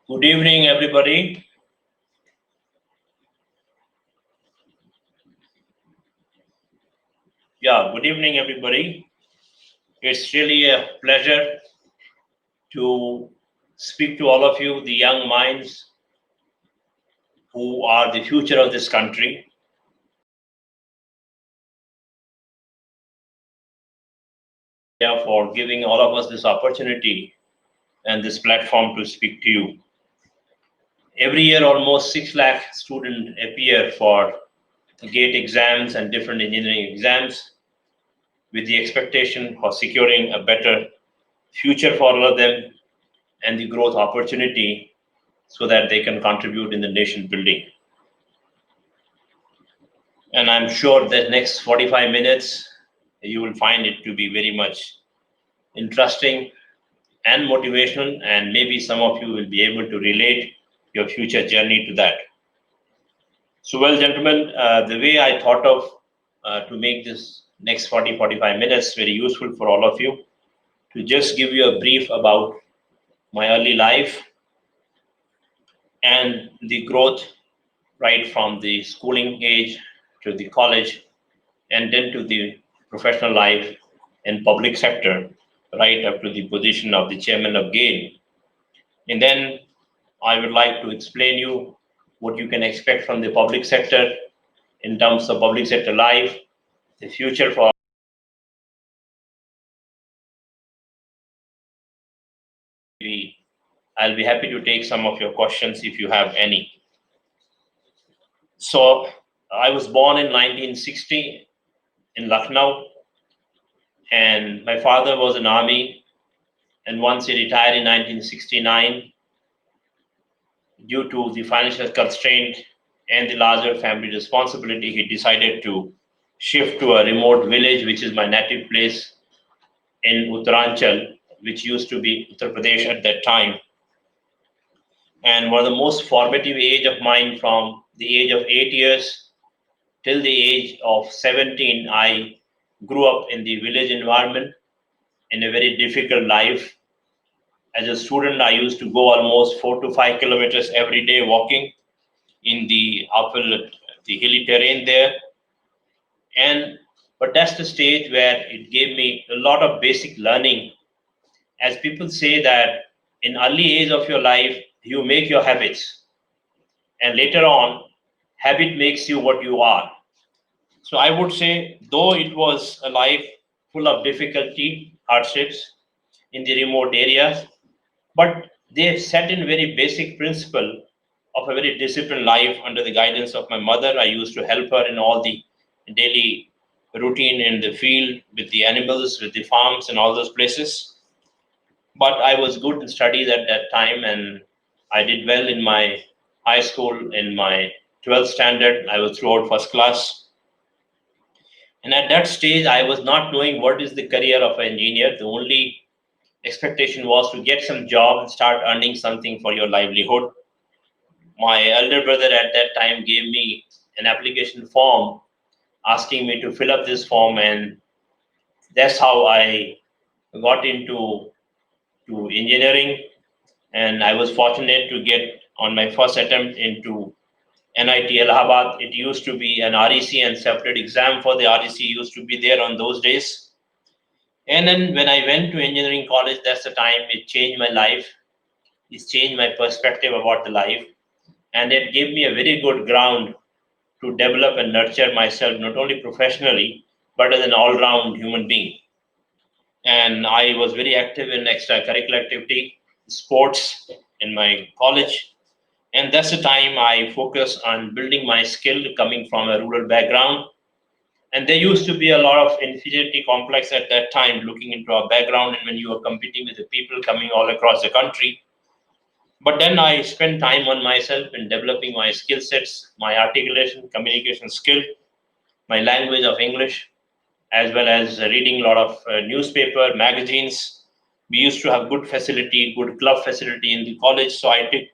Good evening, everybody. Good evening, everybody. It's really a pleasure to speak to all of you, the young minds who are the future of this country. For giving all of us this opportunity and this platform to speak to you. Every year, almost 6 lakh students appear for GATE exams and different engineering exams with the expectation of securing a better future for all of them and the growth opportunity so that they can contribute in the nation building. And I'm sure that next 45 minutes, you will find it to be very much interesting and motivational, and maybe some of you will be able to relate your future journey to that. So, well, gentlemen, the way I thought of to make this next 45 minutes very useful for all of you, to just give you a brief about my early life and the growth right from the schooling age to the college and then to the professional life in public sector, right up to the position of the chairman of GAIL. And then I would like to explain you what you can expect from the public sector in terms of public sector life, the future for I'll be happy to take some of your questions if you have any. So I was born in 1960 in Lucknow, and my father was in army, and once he retired in 1969, due to the financial constraint and the larger family responsibility, he decided to shift to a remote village, which is my native place in Uttaranchal, which used to be Uttar Pradesh at that time. And one of the most formative age of mine, from the age of 8 years till the age of 17, I grew up in the village environment in a very difficult life. As a student, I used to go almost 4 to 5 kilometers every day walking in the upper, the hilly terrain there. But that's the stage where it gave me a lot of basic learning. As people say that in early age of your life, you make your habits, and later on, habit makes you what you are. So I would say, though it was a life full of difficulty, hardships in the remote areas, but they set in very basic principle of a very disciplined life under the guidance of my mother. I used to help her in all the daily routine in the field with the animals, with the farms and all those places. But I was good in studies at that time, and I did well in my high school. In my 12th standard, I was throughout first class. And at that stage, I was not knowing what is the career of an engineer. The only expectation was to get some job and start earning something for your livelihood. My elder brother at that time gave me an application form asking me to fill up this form, and that's how I got into engineering. And I was fortunate to get on my first attempt into NIT Allahabad. It used to be an REC, and separate exam for the REC used to be there on those days. And then when I went to engineering college, that's the time it changed my life. It changed my perspective about the life. And it gave me a very good ground to develop and nurture myself, not only professionally, but as an all-round human being. And I was very active in extracurricular activity, sports in my college. And that's the time I focused on building my skill, coming from a rural background. And there used to be a lot of inferiority complex at that time, looking into our background and when you were competing with the people coming all across the country. But then I spent time on myself in developing my skill sets, my articulation, communication skill, my language of English, as well as reading a lot of newspaper, magazines. We used to have good facility, good club facility in the college, so I took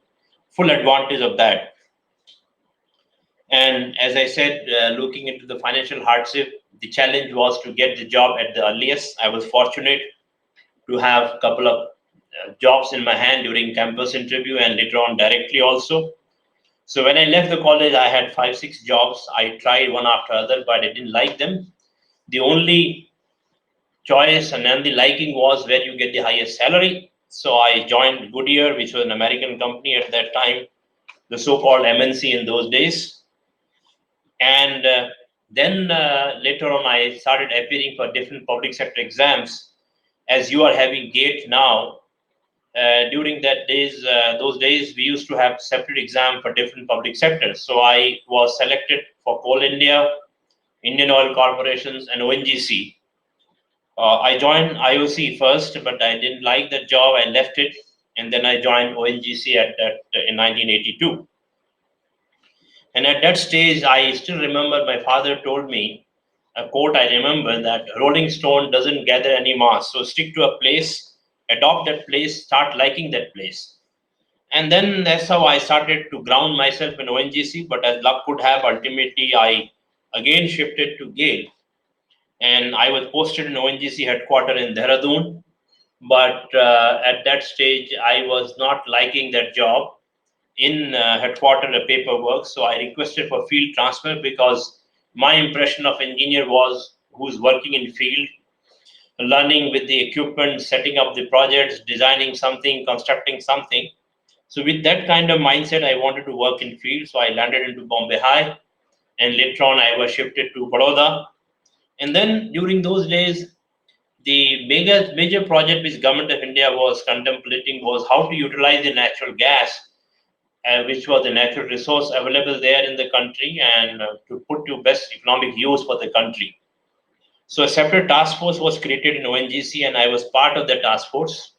full advantage of that. And as I said, looking into the financial hardship, The challenge was to get the job at the earliest. I was fortunate to have a couple of jobs in my hand during campus interview and later on directly also. So when I left the college, I had 5, 6 jobs. I tried one after other, but I didn't like them. The only choice and then the liking was where you get the highest salary. So I joined Goodyear, which was an American company at that time, the so-called MNC in those days. And then later on, I started appearing for different public sector exams. As you are having GATE now, during those days, we used to have separate exam for different public sectors. So I was selected for Coal India, Indian Oil Corporations, and ONGC. I joined IOC first, but I didn't like that job. I left it, and then I joined ONGC in 1982. And at that stage, I still remember my father told me a quote. I remember that Rolling Stone doesn't gather any mass, so stick to a place, adopt that place, start liking that place. And then that's how I started to ground myself in ONGC. But as luck could have, ultimately I again shifted to GAIL, and I was posted in ONGC headquarters in Dehradun. But at that stage, I was not liking that job in headquarters paperwork. So I requested for field transfer because my impression of engineer was who's working in field, learning with the equipment, setting up the projects, designing something, constructing something. So with that kind of mindset, I wanted to work in field. So I landed into Bombay High, and later on I was shifted to Baroda. And then during those days, the major project which Government of India was contemplating was how to utilize the natural gas, which was the natural resource available there in the country, and to put to best economic use for the country. So a separate task force was created in ONGC, and I was part of the task force.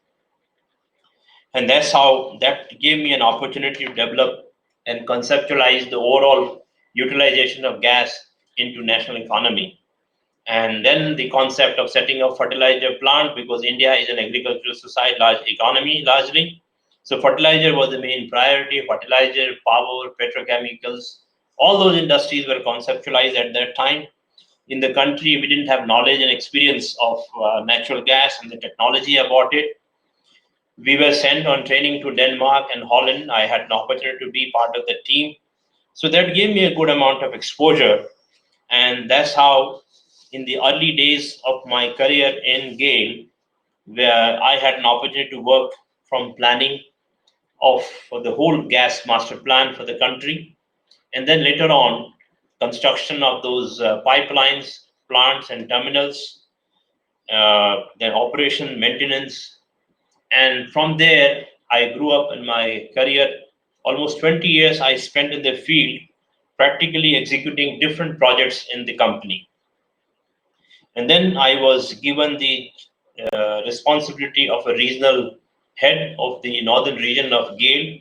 And that's how that gave me an opportunity to develop and conceptualize the overall utilization of gas into national economy. And then the concept of setting up fertilizer plant, because India is an agricultural society, large economy largely. So fertilizer was the main priority. Fertilizer, power, petrochemicals, all those industries were conceptualized at that time. In the country, we didn't have knowledge and experience of natural gas and the technology about it. We were sent on training to Denmark and Holland. I had an opportunity to be part of the team. So that gave me a good amount of exposure. And that's how, in the early days of my career in GAIL, where I had an opportunity to work from planning of for the whole gas master plan for the country, and then later on, construction of those pipelines, plants, and terminals, then operation, maintenance, and from there, I grew up in my career. Almost 20 years I spent in the field, practically executing different projects in the company. And then I was given the responsibility of a regional head of the northern region of GAIL.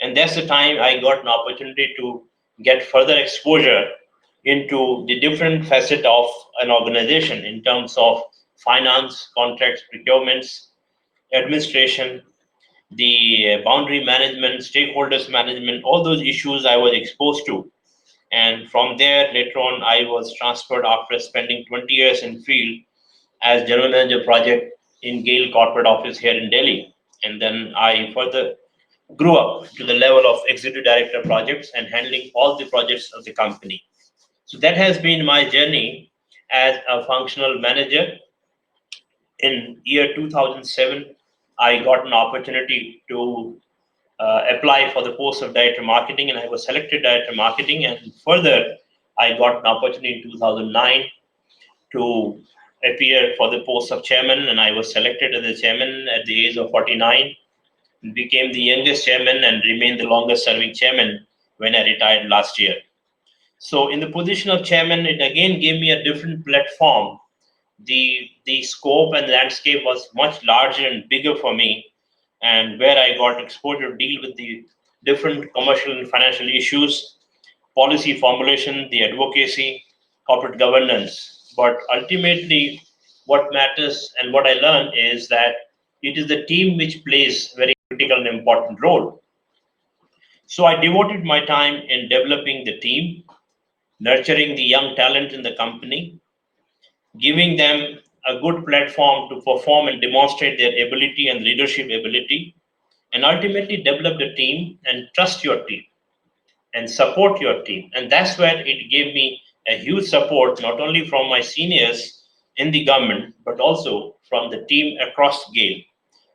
And that's the time I got an opportunity to get further exposure into the different facet of an organization in terms of finance, contracts, procurements, administration, the boundary management, stakeholders management, all those issues I was exposed to. And from there, later on, I was transferred after spending 20 years in field as general manager project in GAIL corporate office here in Delhi. And then I further grew up to the level of executive director projects and handling all the projects of the company. So that has been my journey as a functional manager. In year 2007, I got an opportunity to apply for the post of director marketing, and I was selected director marketing. And further, I got an opportunity in 2009 to appear for the post of chairman, and I was selected as the chairman at the age of 49. Became the youngest chairman and remained the longest serving chairman when I retired last year. So in the position of chairman, it again gave me a different platform. The scope and landscape was much larger and bigger for me, and where I got exposure to deal with the different commercial and financial issues, policy formulation, the advocacy, corporate governance. But ultimately, what matters and what I learned is that it is the team which plays very critical and important role. So I devoted my time in developing the team, nurturing the young talent in the company, giving them a good platform to perform and demonstrate their ability and leadership ability, and ultimately develop the team and trust your team and support your team. And that's where it gave me a huge support, not only from my seniors in the government, but also from the team across GAIL.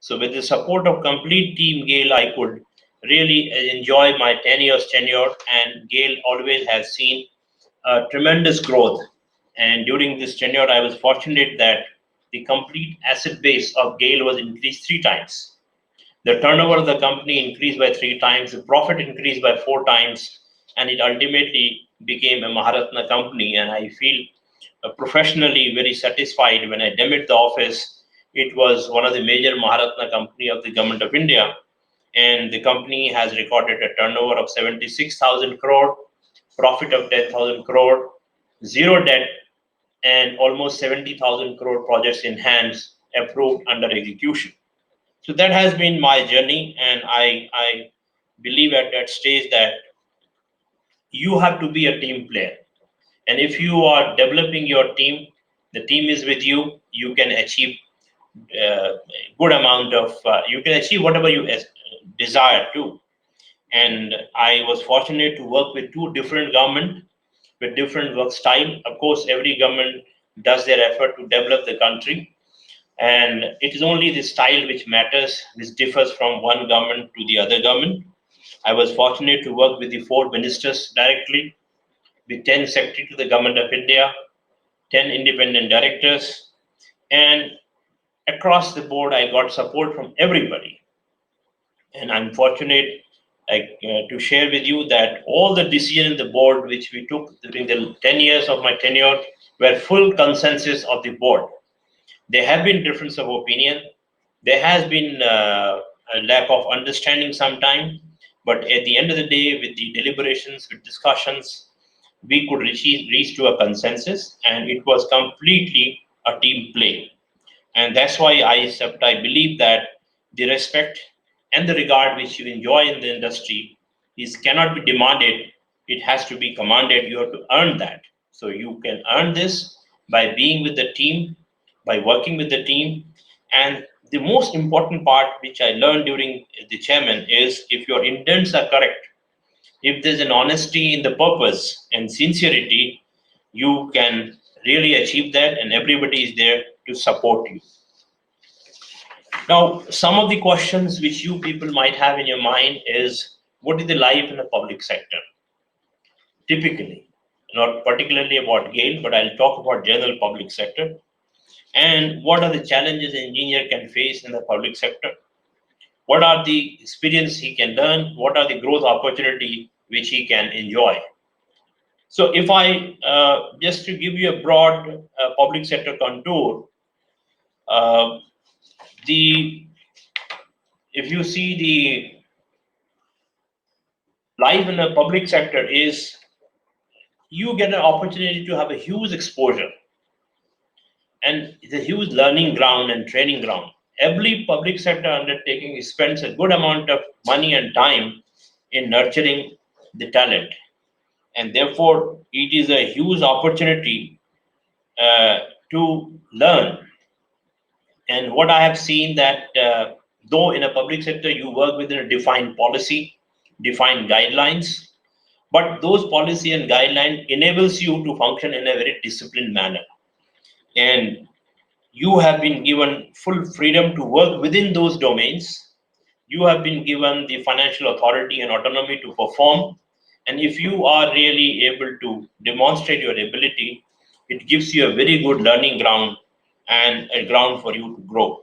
So with the support of complete team GAIL, I could really enjoy my 10 years tenure, and GAIL always has seen tremendous growth. And during this tenure, I was fortunate that the complete asset base of GAIL was increased 3 times. The turnover of the company increased by 3 times, the profit increased by 4 times, and it ultimately became a Maharatna company. And I feel professionally very satisfied when I demit the office. It was one of the major Maharatna company of the government of India, and the company has recorded a turnover of 76,000 crore, profit of 10,000 crore, zero debt, and almost 70,000 crore projects in hands approved under execution. So that has been my journey, and I believe at that stage that you have to be a team player. And if you are developing your team, the team is with you, you can achieve good amount of, you can achieve whatever you desire to. And I was fortunate to work with two different government with different work style. Of course, every government does their effort to develop the country, and it is only the style which matters, which differs from one government to the other government. I was fortunate to work with the four ministers directly, with 10 secretary to the government of India, 10 independent directors, and across the board, I got support from everybody. And I'm fortunate to share with you that all the decisions in the board which we took during the 10 years of my tenure were full consensus of the board. There have been difference of opinion. There has been a lack of understanding sometime, but at the end of the day, with the deliberations, with discussions, we could reach to a consensus, and it was completely a team play. And that's why I believe that the respect and the regard which you enjoy in the industry is cannot be demanded. It has to be commanded. You have to earn that. So you can earn this by being with the team, by working with the team. And the most important part which I learned during the chairman is, if your intents are correct, if there's an honesty in the purpose and sincerity, you can really achieve that, and everybody is there to support you. Now, some of the questions which you people might have in your mind is, what is the life in the public sector? Typically, not particularly about GAIL, but I'll talk about general public sector. And what are the challenges an engineer can face in the public sector? What are the experience he can learn? What are the growth opportunity which he can enjoy? So if I, just to give you a broad public sector contour, uh, the if you see the life in the public sector is, you get an opportunity to have a huge exposure, and it's a huge learning ground and training ground. Every public sector undertaking spends a good amount of money and time in nurturing the talent, and therefore it is a huge opportunity uh, to learn. And what I have seen that though in a public sector you work within a defined policy, defined guidelines, but those policy and guideline enables you to function in a very disciplined manner, and you have been given full freedom to work within those domains. You have been given the financial authority and autonomy to perform, and if you are really able to demonstrate your ability, it gives you a very good learning ground and a ground for you to grow.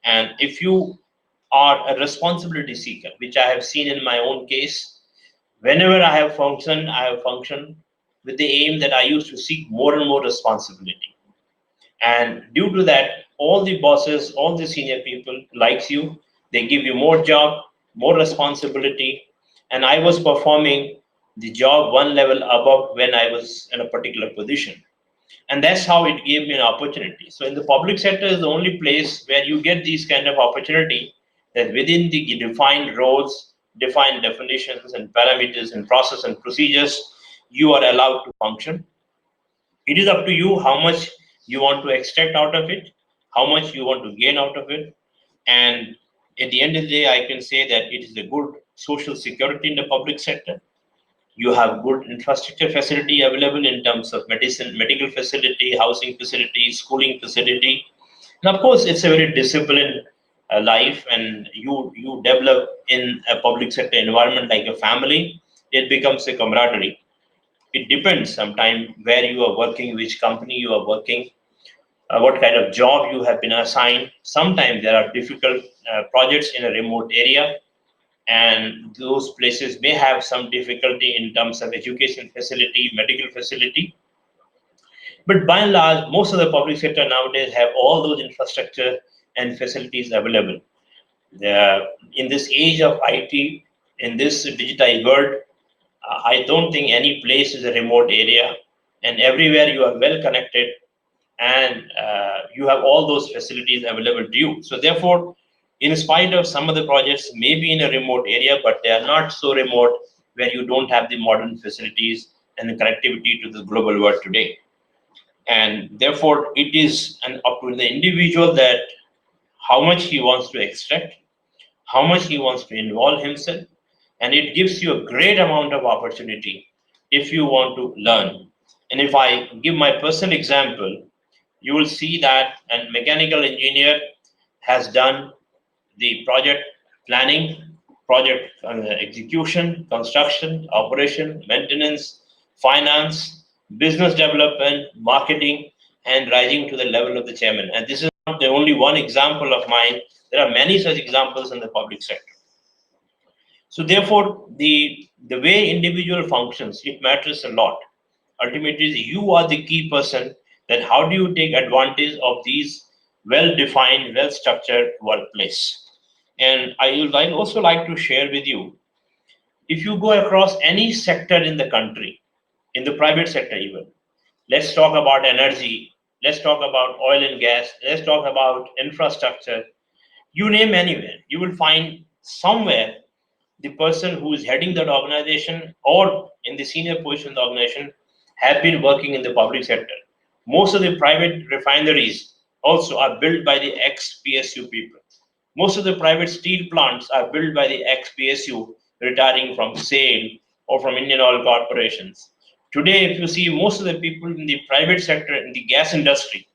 And if you are a responsibility seeker, which I have seen in my own case, whenever I have functioned with the aim that I used to seek more and more responsibility. And due to that, all the bosses, all the senior people likes you. They give you more job, more responsibility. And I was performing the job one level above when I was in a particular position. And that's how it gave me an opportunity. So in the public sector is the only place where you get these kind of opportunity, that within the defined roles, defined definitions and parameters and process and procedures, you are allowed to function. It is up to you how much you want to extract out of it, how much you want to gain out of it. And at the end of the day, I can say that it is a good social security in the public sector. You have good infrastructure facility available in terms of medical facility, housing facility, schooling facility. And of course, it's a very disciplined life, and you develop in a public sector environment like a family. It becomes a camaraderie. It depends sometimes where you are working, which company you are working, what kind of job you have been assigned. Sometimes there are difficult projects in a remote area, and those places may have some difficulty in terms of education facility, medical facility. But by and large, most of the public sector nowadays have all those infrastructure and facilities available. In this age of IT, in this digitized world, I don't think any place is a remote area, and everywhere you are well connected, and you have all those facilities available to you. So therefore, in spite of some of the projects may be in a remote area, but they are not so remote where you don't have the modern facilities and the connectivity to the global world today. And therefore, it is up to the individual that how much he wants to extract, how much he wants to involve himself, and it gives you a great amount of opportunity if you want to learn. And if I give my personal example, you will see that a mechanical engineer has done the project planning, project execution, construction, operation, maintenance, finance, business development, marketing, and rising to the level of the chairman. And this is not the only one example of mine. There are many such examples in the public sector. So therefore, the way individual functions, it matters a lot. Ultimately, you are the key person that how do you take advantage of these well-defined, well-structured workplace. And I would also like to share with you, if you go across any sector in the country, in the private sector even, let's talk about energy, let's talk about oil and gas, let's talk about infrastructure, you name anywhere, you will find somewhere the person who is heading that organization or in the senior position of the organization have been working in the public sector. Most of the private refineries also are built by the ex-PSU people. Most of the private steel plants are built by the ex-PSU retiring from SAIL or from Indian oil corporations. Today, if you see most of the people in the private sector, in the gas industry,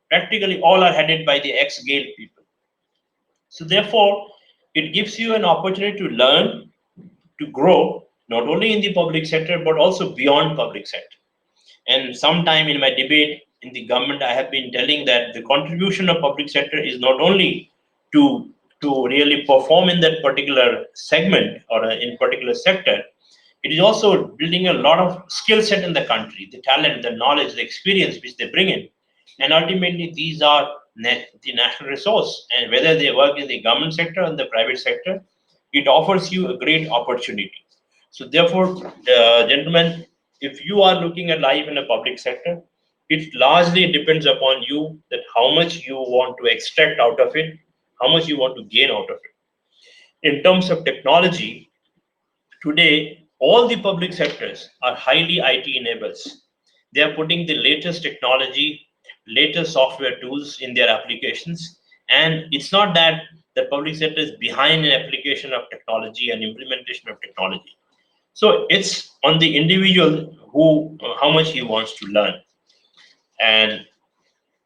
practically all are headed by the ex-GAIL people. So therefore, it gives you an opportunity to learn, to grow, not only in the public sector, but also beyond public sector. And sometime in my debate in the government, I have been telling that the contribution of public sector is not only to, to really perform in that particular segment or in particular sector, it is also building a lot of skill set in the country, the talent, the knowledge, the experience which they bring in. And ultimately, these are the national resource. And whether they work in the government sector or in the private sector, it offers you a great opportunity. So therefore, gentlemen, if you are looking at life in a public sector, it largely depends upon you that how much you want to extract out of it, how much you want to gain out of it. In terms of technology, today, all the public sectors are highly IT enabled. They are putting the latest technology, latest software tools in their applications. And it's not that the public sector is behind in application of technology and implementation of technology. So it's on the individual who, how much he wants to learn. And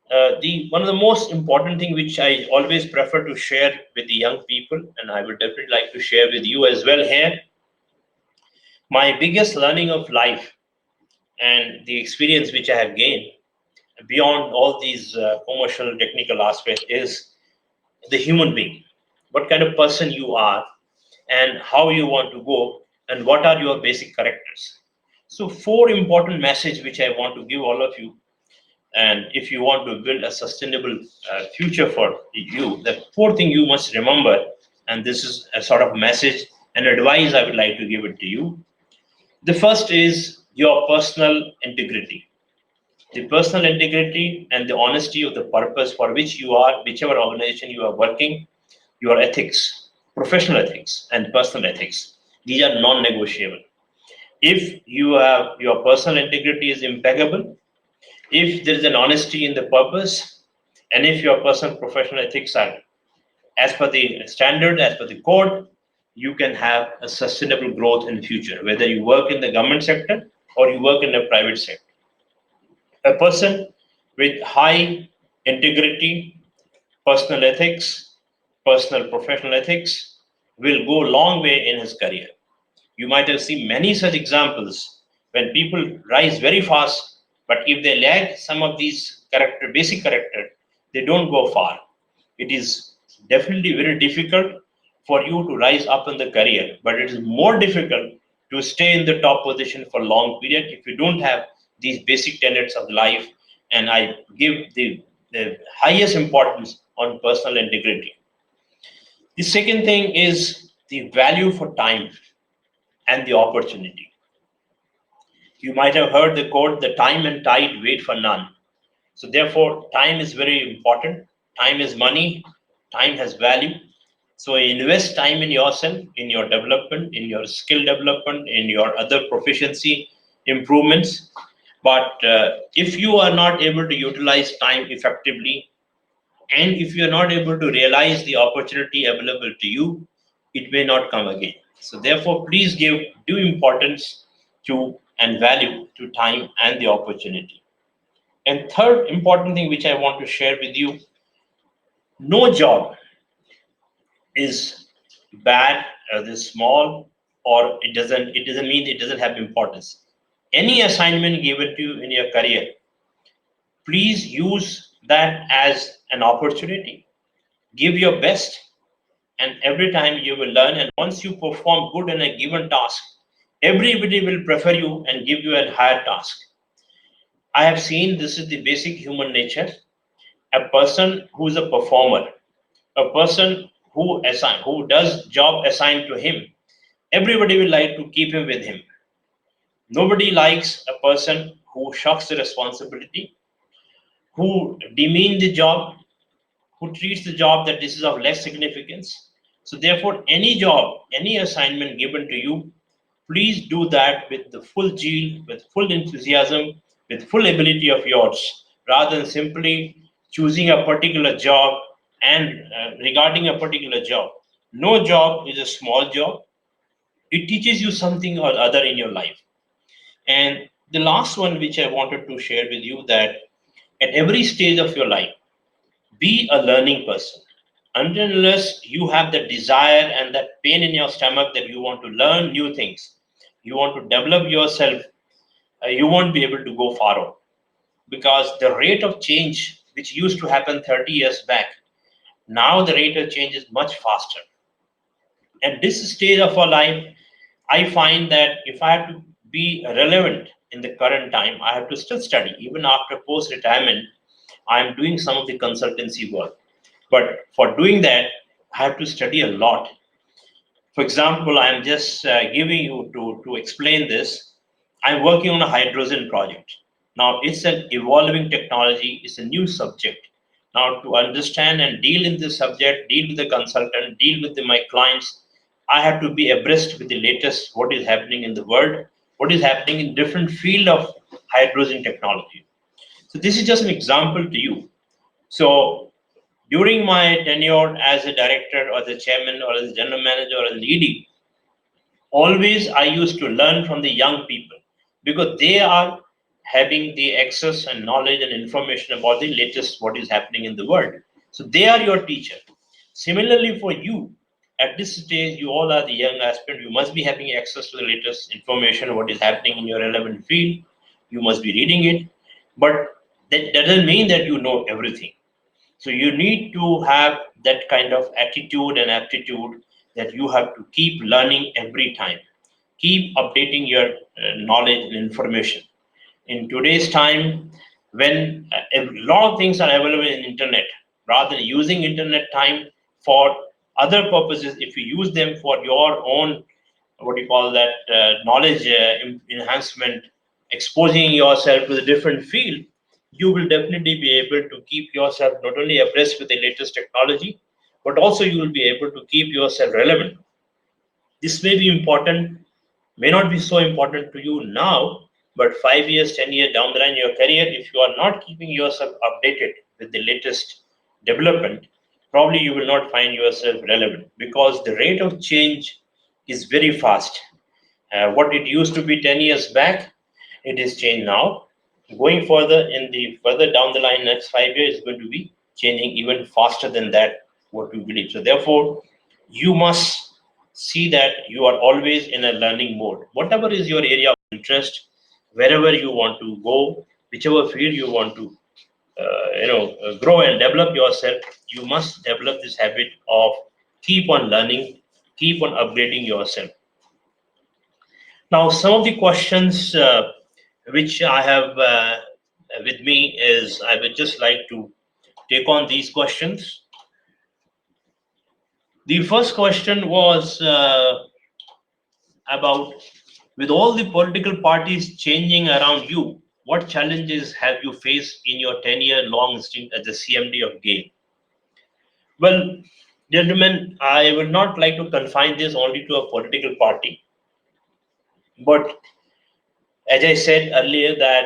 the one of the most important thing which I always prefer to share with the young people, and I would definitely like to share with you as well here, my biggest learning of life and the experience which I have gained beyond all these commercial technical aspects is the human being, what kind of person you are and how you want to go and what are your basic characters. So four important message which I want to give all of you, and if you want to build a sustainable future for you, the fourth thing you must remember, and this is a sort of message and advice I would like to give it to you. The first is your personal integrity. The personal integrity and the honesty of the purpose for which you are, whichever organization you are working, your ethics, professional ethics and personal ethics. These are non-negotiable. If you have your personal integrity is impeccable, If there is an honesty in the purpose, and if your personal professional ethics are as per the standard, as per the code, you can have a sustainable growth in the future, whether you work in the government sector or you work in the private sector. A person with high integrity, personal ethics, personal professional ethics will go a long way in his career. You might have seen many such examples when people rise very fast, but if they lack some of these basic character, they don't go far. It is definitely very difficult for you to rise up in the career, but it is more difficult to stay in the top position for long period if you don't have these basic tenets of life. And I give the highest importance on personal integrity. The second thing is the value for time and the opportunity. You might have heard the quote, the time and tide wait for none. So therefore, time is very important. Time is money. Time has value. So invest time in yourself, in your development, in your skill development, in your other proficiency improvements. But if you are not able to utilize time effectively, and if you are not able to realize the opportunity available to you, it may not come again. So therefore, please give due importance to and value to time and the opportunity. And third important thing which I want to share with you, no job is bad or is small, or it doesn't mean it doesn't have importance. Any assignment given to you in your career, please use that as an opportunity. Give your best, and every time you will learn. And once you perform good in a given task, everybody will prefer you and give you a higher task. I have seen this is the basic human nature. A person who is a performer, a person who does job assigned to him, everybody will like to keep him with him. Nobody likes a person who shirks the responsibility, who demean the job, who treats the job that this is of less significance. So therefore, any job, any assignment given to you, please do that with the full zeal, with full enthusiasm, with full ability of yours, rather than simply choosing a particular job and regarding a particular job. No job is a small job. It teaches you something or other in your life. And the last one which I wanted to share with you, that at every stage of your life, be a learning person. Unless you have the desire and that pain in your stomach that you want to learn new things, you want to develop yourself, you won't be able to go far out, because the rate of change which used to happen 30 years back, now the rate of change is much faster. At this stage of our life, I find that if I have to be relevant in the current time, I have to still study. Even after post retirement, I am doing some of the consultancy work. But for doing that, I have to study a lot. For example, I am just giving you to explain this. I'm working on a hydrogen project. Now, it's an evolving technology, it's a new subject. Now, to understand and deal in this subject, deal with the consultant, deal with my clients, I have to be abreast with the latest, what is happening in the world, what is happening in different field of hydrogen technology. So this is just an example to you. So during my tenure as a director or the chairman or as a general manager or as an ED, always I used to learn from the young people, because they are having the access and knowledge and information about the latest what is happening in the world. So they are your teacher. Similarly for you, at this stage, you all are the young aspirant. You must be having access to the latest information, what is happening in your relevant field. You must be reading it, but that doesn't mean that you know everything. So you need to have that kind of attitude and aptitude, that you have to keep learning every time, keep updating your knowledge and information. In today's time, when a lot of things are available in internet, rather than using internet time for other purposes, if you use them for your own, what do you call that, knowledge enhancement, exposing yourself to the different field, you will definitely be able to keep yourself not only abreast with the latest technology, but also you will be able to keep yourself relevant. This may be important, may not be so important to you now, But 5 years, 10 years down the line in your career, if you are not keeping yourself updated with the latest development, probably you will not find yourself relevant because the rate of change is very fast. What it used to be 10 years back, it is changed now. Going further in the further down the line, next 5 years is going to be changing even faster than that, what we believe. So therefore, you must see that you are always in a learning mode. Whatever is your area of interest, wherever you want to go, whichever field you want to grow and develop yourself, you must develop this habit of keep on learning, keep on upgrading yourself. Now, some of the questions which I have with me is I would just like to take on these questions. The first question was about, with all the political parties changing around you, what challenges have you faced in your 10-year long stint as the CMD of GAIL? Well, gentlemen, I would not like to confine this only to a political party, but as I said earlier, that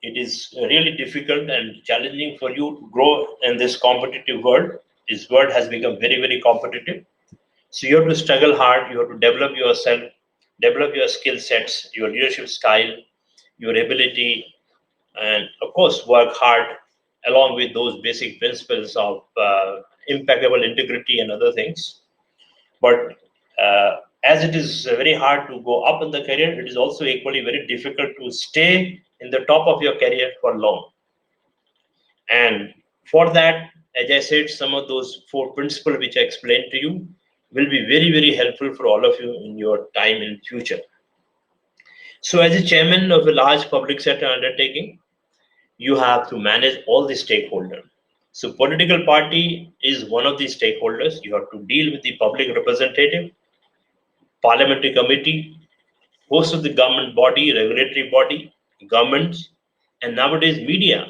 it is really difficult and challenging for you to grow in this competitive world. This world has become very, very competitive. So you have to struggle hard, you have to develop yourself, develop your skill sets, your leadership style, your ability, and of course, work hard along with those basic principles of impeccable integrity and other things. But as it is very hard to go up in the career, it is also equally very difficult to stay in the top of your career for long. And for that, as I said, some of those four principles which I explained to you will be very, very helpful for all of you in your time in future. So as a chairman of a large public sector undertaking, you have to manage all the stakeholders. So political party is one of the stakeholders. You have to deal with the public representative, parliamentary committee, host of the government body, regulatory body, governments, and nowadays media.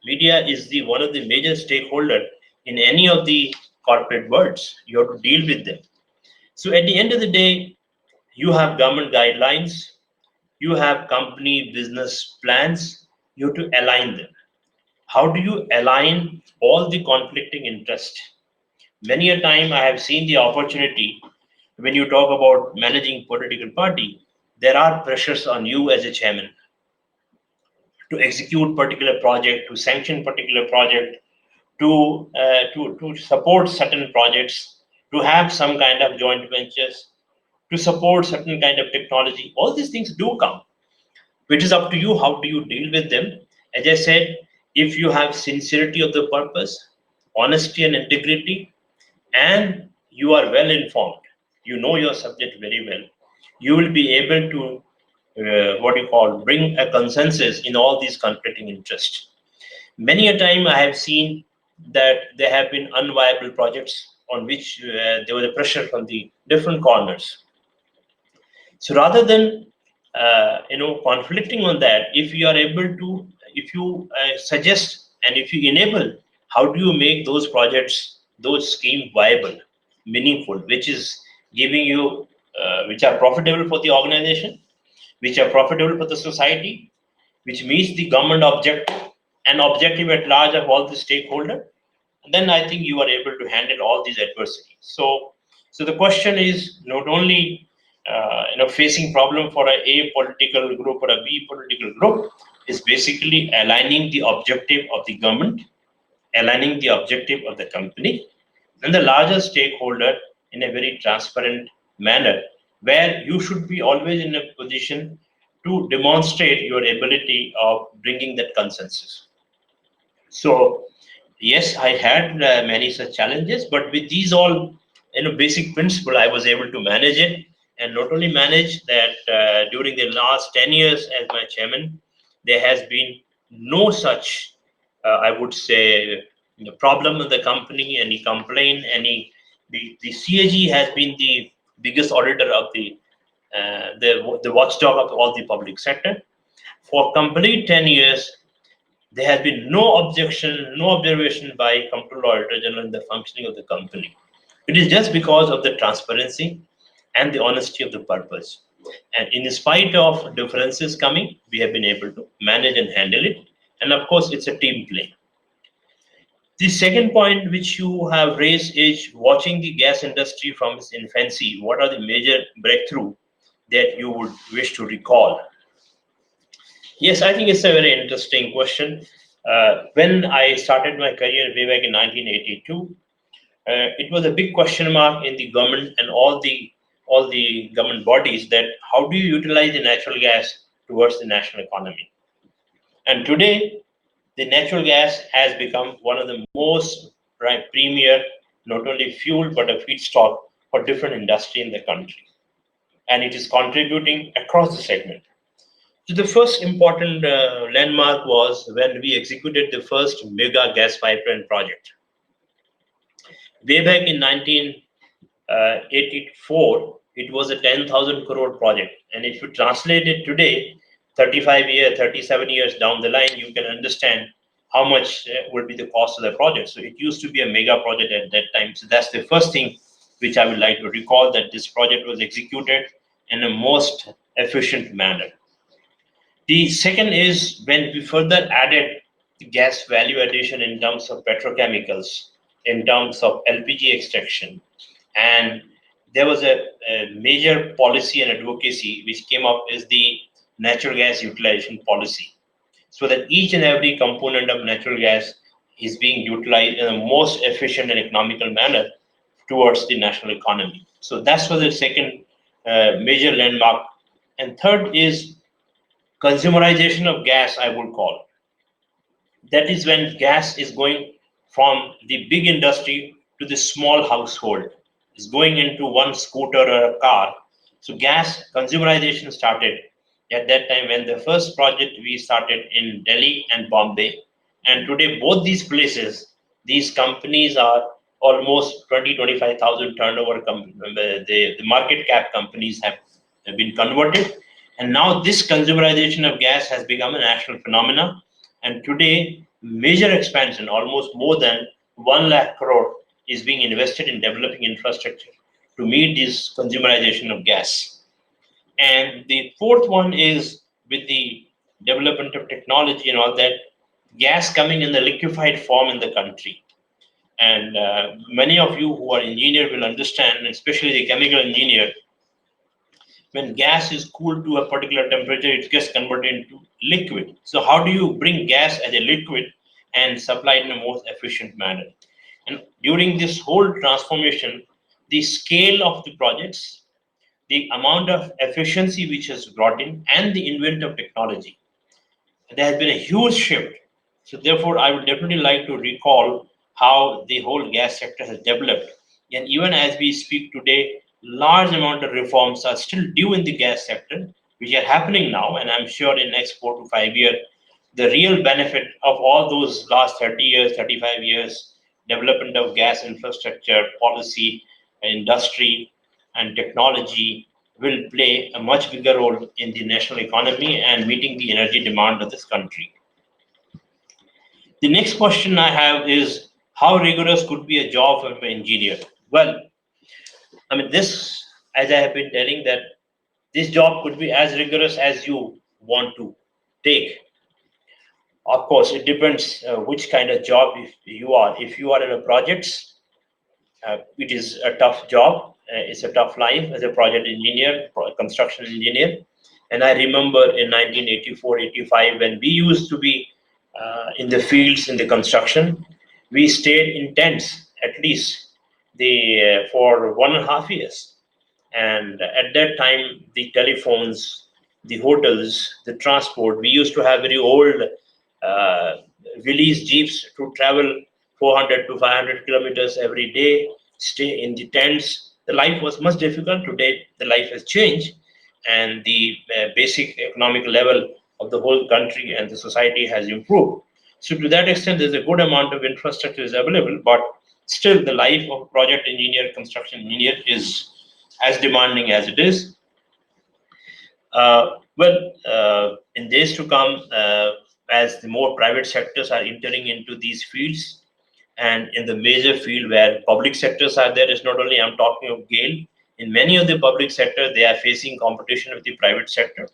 Media is the one of the major stakeholder in any of the corporate worlds. You have to deal with them. So at the end of the day, you have government guidelines, you have company business plans, you have to align them. How do you align all the conflicting interests? Many a time I have seen the opportunity when you talk about managing political party, there are pressures on you as a chairman to execute particular project, to sanction particular project, to support certain projects, to have some kind of joint ventures, to support certain kind of technology. All these things do come, which is up to you. How do you deal with them? As I said, if you have sincerity of the purpose, honesty and integrity, and you are well informed, you know your subject very well, you will be able to what you call bring a consensus in all these conflicting interests. Many a time I have seen that there have been unviable projects on which there was a pressure from the different corners. So rather than conflicting on that, if you are able to, if you suggest and if you enable, how do you make those projects, those schemes viable, meaningful, which is giving you, which are profitable for the organization, which are profitable for the society, which meets the government object and objective at large of all the stakeholder, then I think you are able to handle all these adversities. So the question is not only facing problem for a political group or a B political group, is basically aligning the objective of the government, aligning the objective of the company, and the larger stakeholder in a very transparent manner, where you should be always in a position to demonstrate your ability of bringing that consensus. So yes, I had many such challenges, but with these all basic principle, I was able to manage it, and not only manage that. During the last 10 years as my chairman, there has been no such, I would say, problem in the company, any complaint, any. The CAG has been the biggest auditor of the watchdog of all the public sector. For complete 10 years, there has been no objection, no observation by Comptroller Auditor General in the functioning of the company. It is just because of the transparency and the honesty of the purpose. And in spite of differences coming, we have been able to manage and handle it. And of course, it's a team play. The second point which you have raised is watching the gas industry from its infancy. What are the major breakthrough that you would wish to recall? Yes, I think it's a very interesting question. When I started my career way back in 1982, it was a big question mark in the government and all the government bodies that how do you utilize the natural gas towards the national economy. And today, the natural gas has become one of the most premier, not only fuel but a feedstock for different industry in the country, and it is contributing across the segment. So the first important landmark was when we executed the first mega gas pipeline project. Way back in 1984, it was a 10,000 crore project. And if you translate it today, 35 years, 37 years down the line, you can understand how much would be the cost of the project. So it used to be a mega project at that time. So that's the first thing which I would like to recall, that this project was executed in a most efficient manner. The second is when we further added gas value addition in terms of petrochemicals, in terms of LPG extraction, and there was a major policy and advocacy which came up is the natural gas utilization policy, so that each and every component of natural gas is being utilized in the most efficient and economical manner towards the national economy. So that's was the second major landmark. And third is consumerization of gas, I would call. That is when gas is going from the big industry to the small household. It's going into one scooter or a car. So gas consumerization started at that time when the first project we started in Delhi and Bombay. And today both these places, these companies are almost 20, 25,000 turnover. The market cap companies have been converted. And now this consumerization of gas has become a national phenomenon. And today, major expansion, almost more than 1 lakh crore, is being invested in developing infrastructure to meet this consumerization of gas. And the fourth one is with the development of technology and all that, gas coming in the liquefied form in the country. And many of you who are engineer will understand, especially the chemical engineer, when gas is cooled to a particular temperature, it gets converted into liquid. So how do you bring gas as a liquid and supply it in a most efficient manner? And during this whole transformation, the scale of the projects, the amount of efficiency which has brought in, and the invent of technology, there has been a huge shift. So therefore, I would definitely like to recall how the whole gas sector has developed. And even as we speak today, large amount of reforms are still due in the gas sector, which are happening now. And I'm sure in next 4 to 5 years, the real benefit of all those last 30 years, 35 years, development of gas infrastructure, policy, industry, and technology will play a much bigger role in the national economy and meeting the energy demand of this country. The next question I have is how rigorous could be a job of an engineer? Well, I mean, this, as I have been telling, that this job could be as rigorous as you want to take. Of course, it depends which kind of job if you are. If you are in a projects, it is a tough job. It's a tough life as a project engineer, construction engineer. And I remember in 1984, 85, when we used to be in the fields, in the construction, we stayed in tents at least for 1.5 years. And at that time, the telephones, the hotels, the transport, we used to have very old uh, Willys jeeps to travel 400 to 500 kilometers every day, stay in the tents. The life was much difficult. Today, the life has changed, and the basic economic level of the whole country and the society has improved. So, to that extent, there's a good amount of infrastructure is available, but still, the life of project engineer, construction engineer is as demanding as it is. In days to come, as the more private sectors are entering into these fields, and in the major field where public sectors are there, is not only I'm talking of GAIL, In many of the public sector, they are facing competition with the private sector.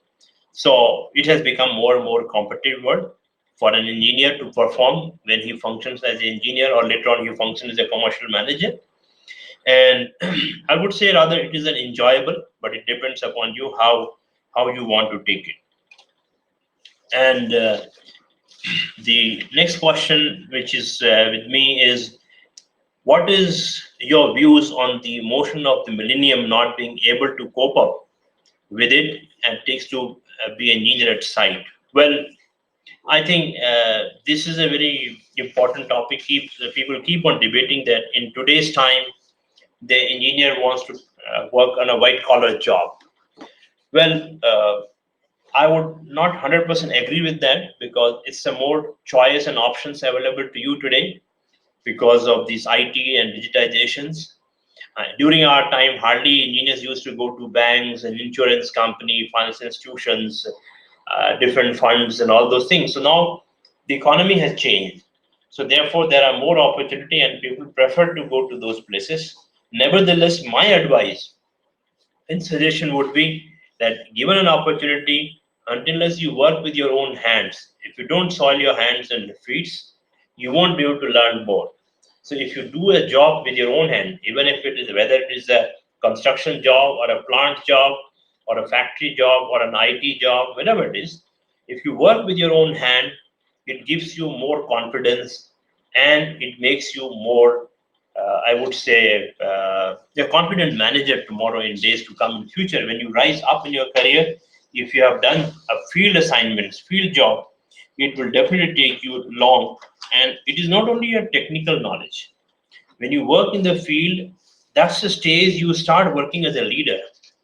So it has become more and more competitive world for an engineer to perform when he functions as an engineer, or later on he functions as a commercial manager. And I would say rather it is an enjoyable, but it depends upon you how you want to take it. And the next question, which is with me, is what is your views on the motion of the millennium not being able to cope up with it and takes to be engineer at site? Well, I think this is a very important topic. People keep on debating that in today's time, the engineer wants to work on a white collar job. Well, I would not 100% agree with that, because it's a more choice and options available to you today because of these IT and digitizations. During our time, hardly engineers used to go to banks and insurance company, financial institutions, different funds, and all those things. So now the economy has changed. So therefore, there are more opportunity, and people prefer to go to those places. Nevertheless, my advice and suggestion would be that given an opportunity, unless you work with your own hands, if you don't soil your hands and feet, you won't be able to learn more. So if you do a job with your own hand, even if it is whether it is a construction job or a plant job or a factory job or an IT job, whatever it is, if you work with your own hand, it gives you more confidence, and it makes you more, I would say, a confident manager tomorrow in days to come in future. When you rise up in your career, if you have done a field assignments, field job, it will definitely take you long. And it is not only a technical knowledge. When you work in the field, that's the stage you start working as a leader,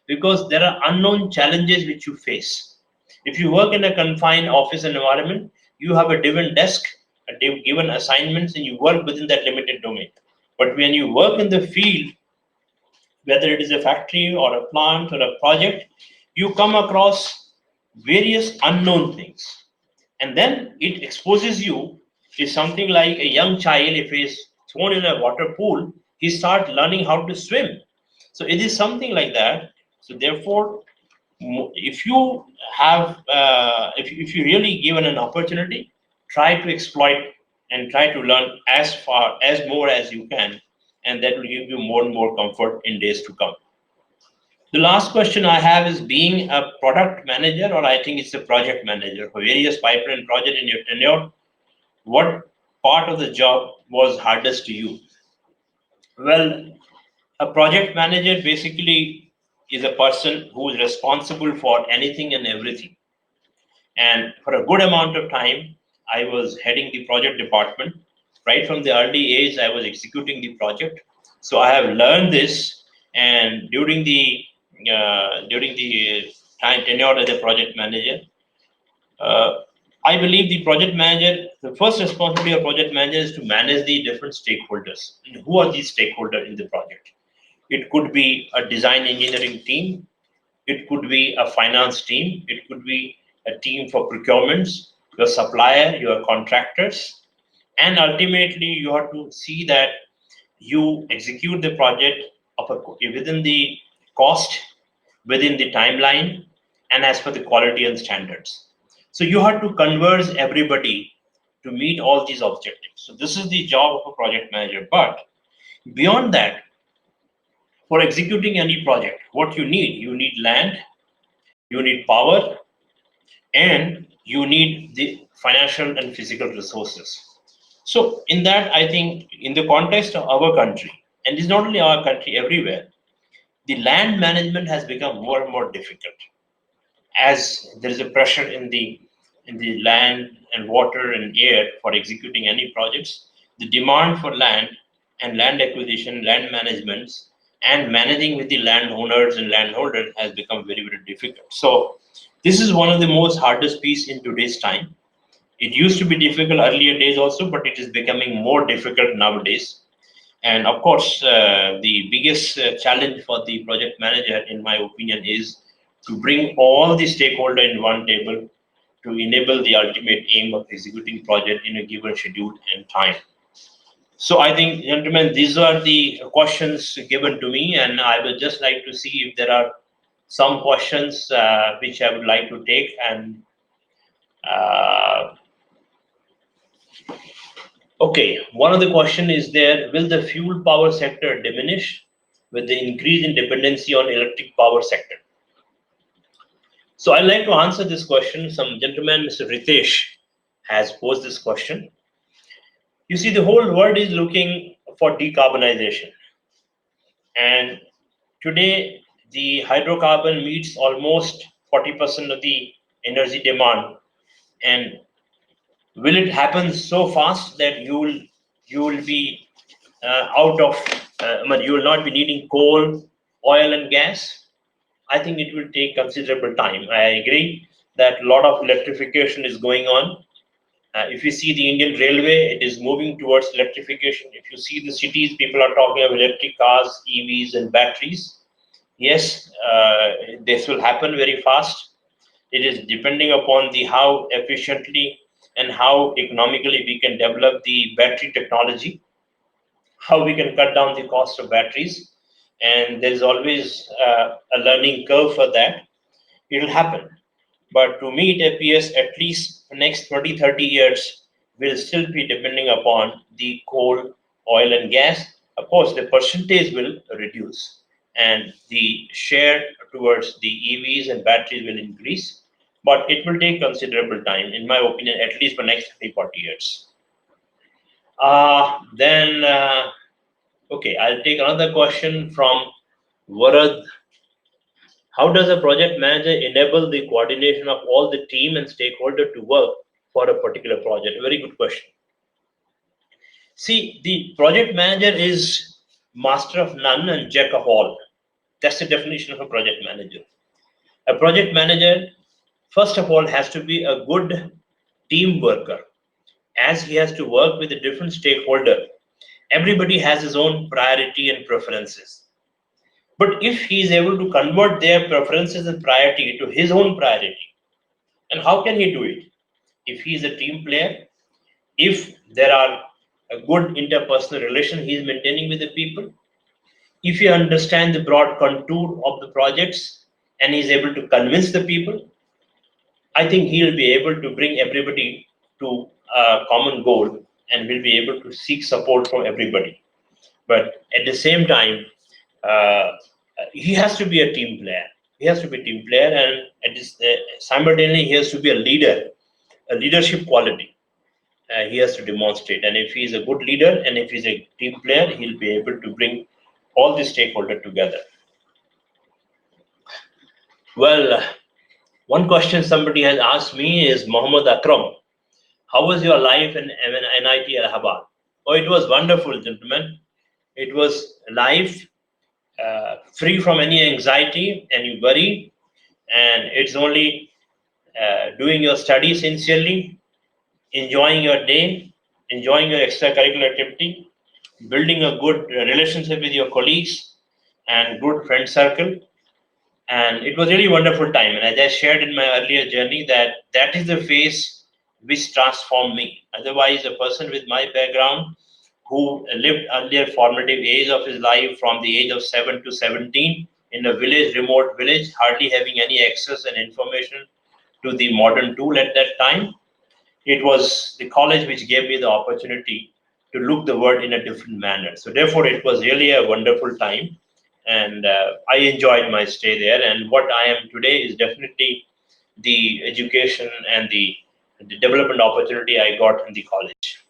because there are unknown challenges which you face. If you work in a confined office environment, you have a given desk, given assignments, and you work within that limited domain. But when you work in the field, whether it is a factory or a plant or a project, you come across various unknown things. And then it exposes you to something like a young child, if he is thrown in a water pool, he starts learning how to swim. So it is something like that. So therefore, if you have, if you really given an opportunity, try to exploit and try to learn as far as more as you can, and that will give you more and more comfort in days to come. The last question I have is, being a product manager, or I think it's a project manager for various pipeline project in your tenure, what part of the job was hardest to you? Well, a project manager basically is a person who is responsible for anything and everything. And for a good amount of time, I was heading the project department. Right from the early age, I was executing the project. So I have learned this, and during the time tenure as a project manager, uh, I believe the project manager, the first responsibility of project manager is to manage the different stakeholders. And who are these stakeholders in the project? It could be a design engineering team, it could be a finance team, it could be a team for procurements, your supplier, your contractors, and ultimately you have to see that you execute the project within the cost, within the timeline, and as per the quality and standards. So you have to converse everybody to meet all these objectives. So this is the job of a project manager. But beyond that, for executing any project, what you need land, you need power, and you need the financial and physical resources. So in that, I think in the context of our country, and it's not only our country, everywhere, the land management has become more and more difficult, as there is a pressure in the land and water and air for executing any projects. The demand for land and land acquisition, land management, and managing with the landowners and landholders has become very, very difficult. So this is one of the most hardest piece in today's time. It used to be difficult earlier days also, but it is becoming more difficult nowadays. And of course, the biggest challenge for the project manager, in my opinion, is to bring all the stakeholder in one table to enable the ultimate aim of executing project in a given schedule and time. So I think, gentlemen, these are the questions given to me, and I would just like to see if there are some questions which I would like to take. And uh, okay, one of the question is there: will the fuel power sector diminish with the increase in dependency on electric power sector? So I'd like to answer this question. Some gentleman, Mr. Ritesh, has posed this question. You see, the whole world is looking for decarbonization, and today the hydrocarbon meets almost 40% of the energy demand. And will it happen so fast that you will be out of you will not be needing coal, oil, and gas? I think it will take considerable time. I agree that a lot of electrification is going on. If you see the Indian Railway, it is moving towards electrification. If you see the cities, people are talking of electric cars, EVs, and batteries. Yes, this will happen very fast. It is depending upon the how efficiently and how economically we can develop the battery technology, how we can cut down the cost of batteries, and there is always a learning curve for that. It will happen. But to me, it appears at least the next 20, 30 years will still be depending upon the coal, oil, and gas. Of course, the percentage will reduce and the share towards the EVs and batteries will increase. But it will take considerable time, in my opinion, at least for next 30, 40 years. Then, okay, I'll take another question from Varad. How does a project manager enable the coordination of all the team and stakeholder to work for a particular project? Very good question. See, the project manager is master of none and jack of all. That's the definition of a project manager. A project manager, first of all, has to be a good team worker, as he has to work with a different stakeholder. Everybody has his own priority and preferences. But if he is able to convert their preferences and priority to his own priority, and how can he do it? If he is a team player, if there are a good interpersonal relation he is maintaining with the people, if he understands the broad contour of the projects and he is able to convince the people, I think he will be able to bring everybody to a common goal and will be able to seek support from everybody. But at the same time, uh, he has to be a team player. He has to be a team player, and simultaneously he has to be a leader, a leadership quality. He has to demonstrate. And if he is a good leader and if he's a team player, he'll be able to bring all the stakeholders together. Well, one question somebody has asked me is Mohammed Akram. How was your life in NIT Allahabad? Oh, it was wonderful, gentlemen. It was life free from any anxiety, any worry, and it's only doing your study sincerely, enjoying your day, enjoying your extracurricular activity, building a good relationship with your colleagues and good friend circle. And it was really wonderful time. And as I shared in my earlier journey, that is the phase which transformed me. Otherwise, a person with my background who lived earlier formative age of his life from the age of 7 to 17 in a village, remote village, hardly having any access and information to the modern tool at that time. It was the college which gave me the opportunity to look the world in a different manner. So therefore, it was really a wonderful time, and I enjoyed my stay there. And what I am today is definitely the education and the development opportunity I got in the college.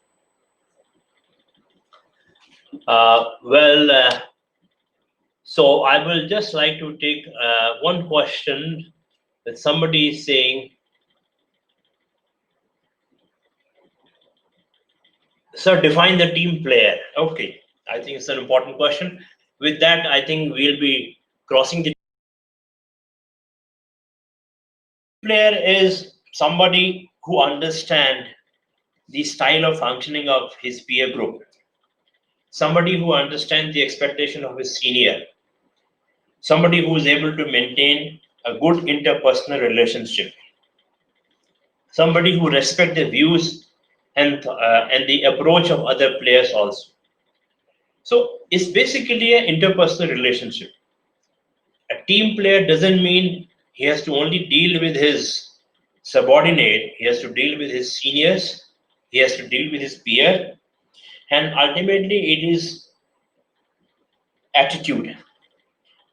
So I will just like to take one question that somebody is saying, sir, define the team player. Okay, I think it's an important question. With that, I think we'll be crossing the player is somebody who understands the style of functioning of his peer group, somebody who understands the expectation of his senior, somebody who is able to maintain a good interpersonal relationship, somebody who respects the views and the approach of other players also. So it's basically an interpersonal relationship. A team player doesn't mean he has to only deal with his subordinate, he has to deal with his seniors, he has to deal with his peer, and ultimately it is attitude.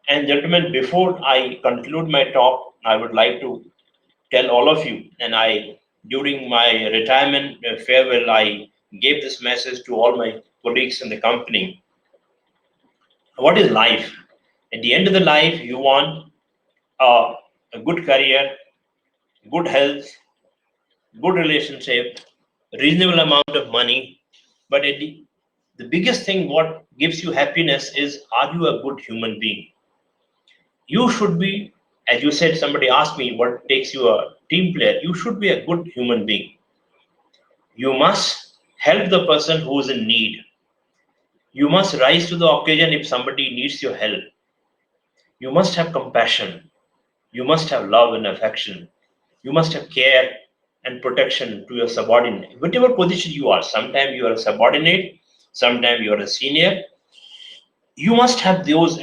And gentlemen, before I conclude my talk, I would like to tell all of you, and I, during my retirement farewell, I gave this message to all my colleagues in the company. What is life? At the end of the life, you want a good career, good health, good relationship, reasonable amount of money. But the biggest thing what gives you happiness is, are you a good human being? You should be, as you said, somebody asked me what takes you a team player. You should be a good human being. You must help the person who is in need. You must rise to the occasion if somebody needs your help. You must have compassion. You must have love and affection. You must have care and protection to your subordinate. Whatever position you are, sometimes you are a subordinate, sometimes you are a senior. You must have those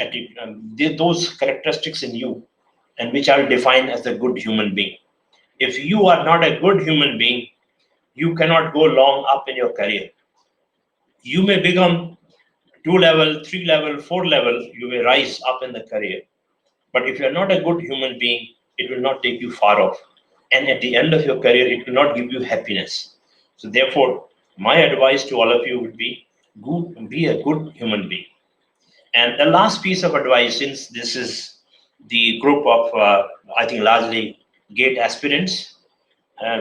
characteristics in you, and which are defined as a good human being. If you are not a good human being, you cannot go long up in your career. You may become 2 level, 3 level, 4 level, you may rise up in the career. But if you're not a good human being, it will not take you far off. And at the end of your career, it will not give you happiness. So therefore, my advice to all of you would be, be a good human being. And the last piece of advice, since this is the group of, I think, largely GATE aspirants,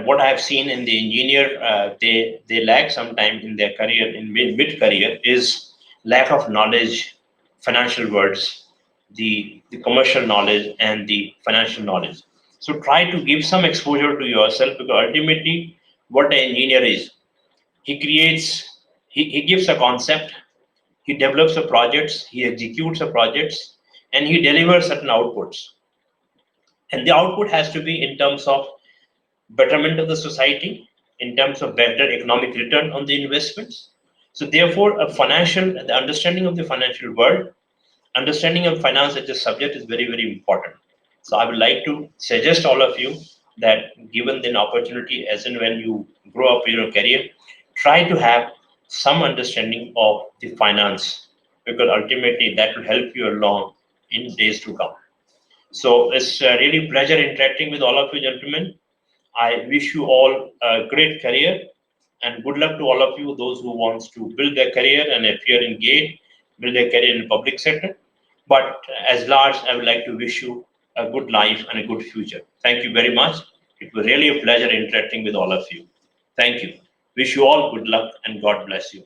what I have seen in the engineer, they lack sometime in their career, in mid career, is lack of knowledge, financial words, the commercial knowledge, and the financial knowledge. So try to give some exposure to yourself, because ultimately, what an engineer is, he creates, he gives a concept, he develops a projects, he executes a projects, and he delivers certain outputs. And the output has to be in terms of betterment of the society, in terms of better economic return on the investments. So therefore, the understanding of the financial world, understanding of finance as a subject is very, very important. So I would like to suggest all of you that, given the opportunity, as and when you grow up in your career, try to have some understanding of the finance, because ultimately that will help you along in days to come. So it's really pleasure interacting with all of you, gentlemen. I wish you all a great career, and good luck to all of you, those who wants to build their career and appear in GATE, build their career in the public sector. But as large, I would like to wish you a good life and a good future. Thank you very much. It was really a pleasure interacting with all of you. Thank you. Wish you all good luck and God bless you.